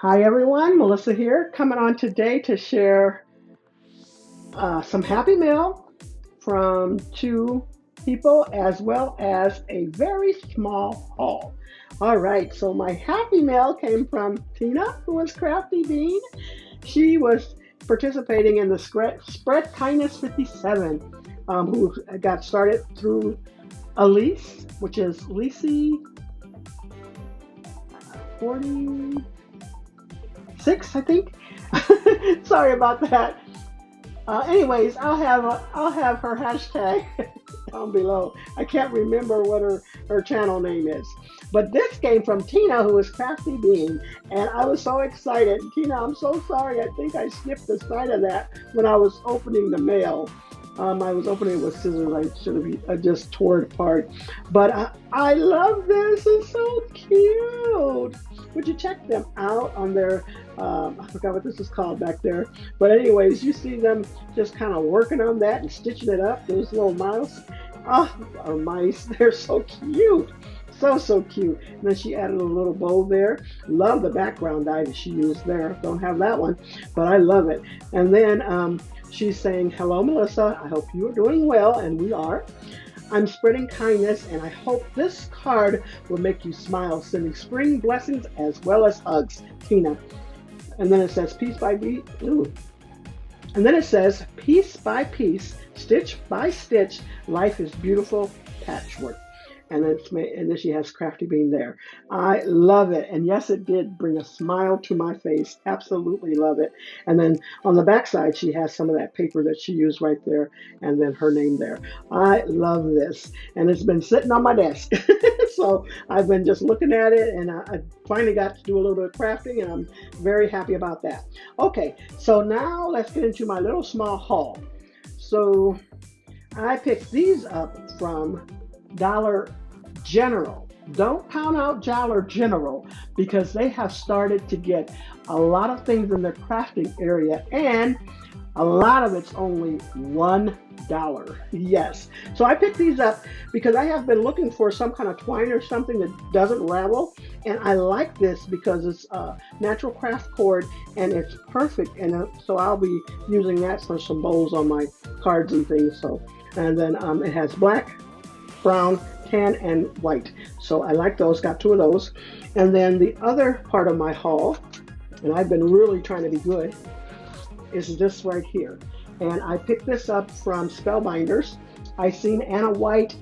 Hi everyone, Melissa here, coming on today to share some happy mail from two people as well as a very small haul. All right, so my happy mail came from Tina, who was Crafty Bean. She was participating in the Spread Kindness 57, who got started through Elise, which is Lisi 46, I think. Sorry about that. Anyways, I'll have her hashtag down below. I can't remember what her channel name is. But this came from Tina, who is Crafty Bean, and I was so excited. Tina, I'm so sorry. I think I skipped the side of that when I was opening the mail. I was opening it with scissors. I should have just tore it apart. But I love this. It's so cute. Would you check them out on their, I forgot what this is called back there. But anyways, you see them just kind of working on that and stitching it up. Those little mouse, or mice, they're so cute. So cute. And then she added a little bow there. Love the background dye that she used there. Don't have that one, but I love it. And then she's saying, hello, Melissa. I hope you are doing well, and we are. I'm spreading kindness, and I hope this card will make you smile, sending spring blessings as well as hugs, Tina. And then it says, piece by piece. Ooh. And then it says, piece by piece, stitch by stitch, life is beautiful patchwork. And then she has Crafty Bean there. I love it. And yes, it did bring a smile to my face. Absolutely love it. And then on the back side, she has some of that paper that she used right there, and then her name there. I love this. And it's been sitting on my desk. So I've been just looking at it, and I finally got to do a little bit of crafting, and I'm very happy about that. Okay, so now let's get into my little small haul. So I picked these up from Dollar General. Don't count out Dollar General because they have started to get a lot of things in their crafting area, and a lot of it's only $1. Yes. So I picked these up because I have been looking for some kind of twine or something that doesn't ravel, and I like this because it's a natural craft cord and it's perfect, and so I'll be using that for some bows on my cards and things. So, and then it has black, brown, tan, and white. So I like those, got two of those. And then the other part of my haul, and I've been really trying to be good, is this right here. And I picked this up from Spellbinders. I seen Anna White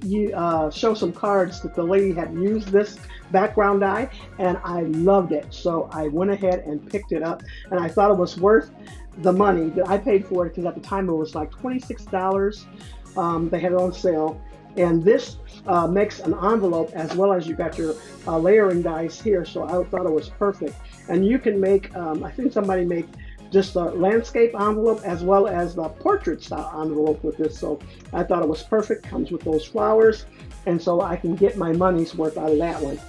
show some cards that the lady had used this background die, and I loved it. So I went ahead and picked it up, and I thought it was worth the money that I paid for it, because at the time it was like $26. They had it on sale. And this makes an envelope, as well as you got your layering dies here. So I thought it was perfect. And you can make, I think somebody made just a landscape envelope as well as the portrait style envelope with this. So I thought it was perfect. Comes with those flowers. And so I can get my money's worth out of that one.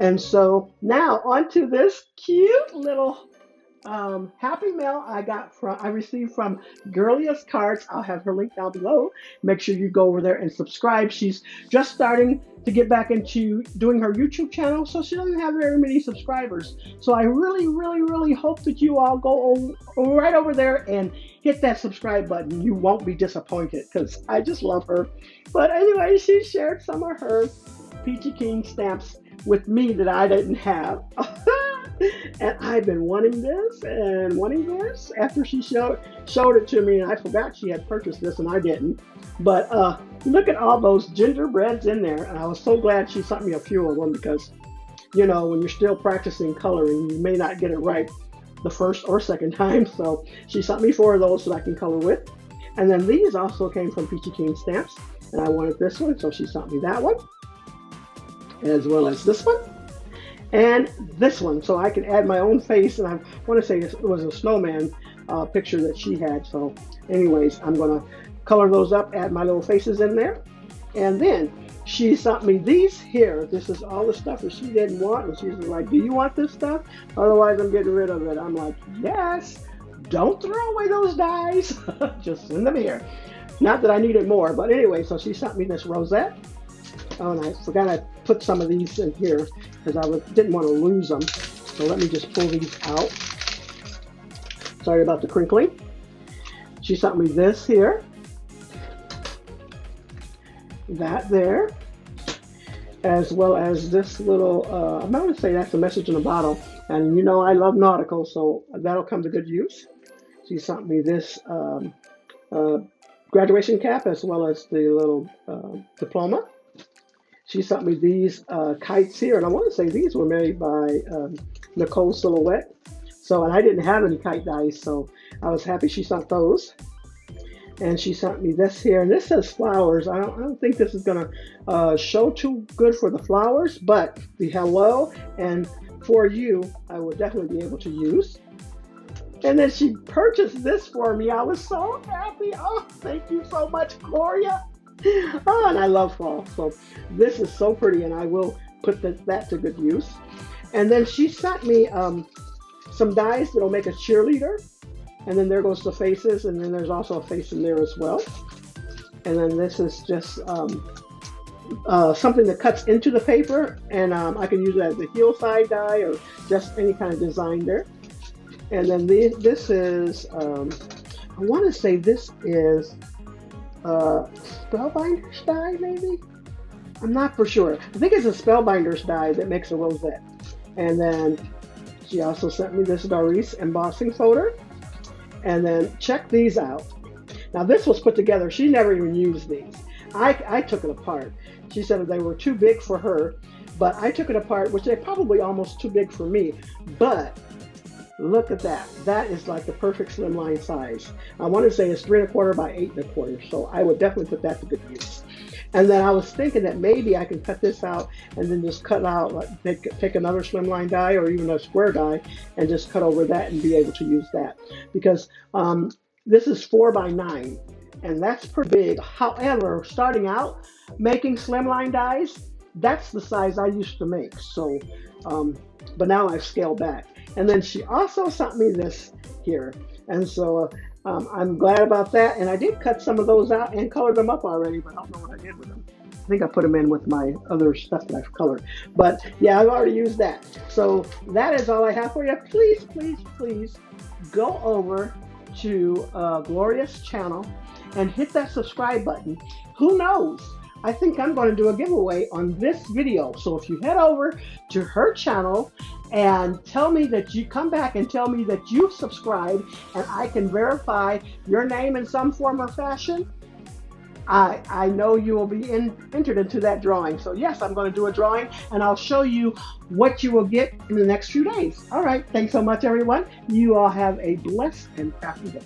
And so now onto this cute little happy mail I received from Girliascards. I'll have her link down below. Make sure you go over there and subscribe. She's just starting to get back into doing her YouTube channel, so she doesn't have very many subscribers. So I really hope that you all go right over there and hit that subscribe button. You won't be disappointed because I just love her. But anyway, she shared some of her Peachy King stamps with me that I didn't have. And I've been wanting this and wanting this after she showed it to me, and I forgot she had purchased this and I didn't. But look at all those gingerbreads in there, and I was so glad she sent me a few of them because, you know, when you're still practicing coloring, you may not get it right the first or second time. So she sent me 4 of those so I can color with. And then these also came from Peachy King Stamps, and I wanted this one, so she sent me that one, as well as this one. And this one, so I can add my own face, and I want to say it was a snowman picture that she had. So anyways, I'm going to color those up, add my little faces in there. And then she sent me these here. This is all the stuff that she didn't want, and she's like, do you want this stuff? Otherwise, I'm getting rid of it. I'm like, yes, don't throw away those dies. Just send them here. Not that I needed more, but anyway, so she sent me this rosette. Oh, and I forgot I put some of these in here because I didn't want to lose them. So let me just pull these out. Sorry about the crinkling. She sent me this here, that there, as well as this little, I'm going to say that's a message in a bottle. And you know I love nautical, so that'll come to good use. She sent me this uh, graduation cap as well as the little diploma. She sent me these kites here, and I want to say these were made by Nicole Silhouette. So, and I didn't have any kite dies, so I was happy she sent those. And she sent me this here, and this says flowers. I don't think this is gonna show too good for the flowers, but the hello and for you, I will definitely be able to use. And then she purchased this for me. I was so happy. Oh, thank you so much, Gloria. Oh, and I love fall. So this is so pretty, and I will put that to good use. And then she sent me some dies that'll make a cheerleader. And then there goes the faces, and then there's also a face in there as well. And then this is just something that cuts into the paper, and I can use it as a heel side die or just any kind of design there. And then this is, I want to say this is Spellbinder's die, maybe? I'm not for sure. I think it's a Spellbinder's die that makes a rosette. And then she also sent me this Doris embossing folder. And then check these out. Now this was put together. She never even used these. I took it apart. She said that they were too big for her, but I took it apart, which they're probably almost too big for me. But look at that. That is like the perfect slimline size. I want to say it's 3 1/4 by 8 1/4. So I would definitely put that to good use. And then I was thinking that maybe I can cut this out and then just cut out, like take another slimline die or even a square die and just cut over that and be able to use that. Because this is 4 by 9 and that's pretty big. However, starting out making slimline dies, that's the size I used to make. So, but now I've scaled back. And then she also sent me this here. And so I'm glad about that. And I did cut some of those out and color them up already, but I don't know what I did with them. I think I put them in with my other stuff that I've colored. But yeah, I've already used that. So that is all I have for you. Please, please, please go over to Gloria's channel and hit that subscribe button. Who knows? I think I'm going to do a giveaway on this video. So if you head over to her channel and tell me that you come back and tell me that you subscribed and I can verify your name in some form or fashion, I know you will be entered into that drawing. So yes, I'm going to do a drawing and I'll show you what you will get in the next few days. All right. Thanks so much, everyone. You all have a blessed and crafty day.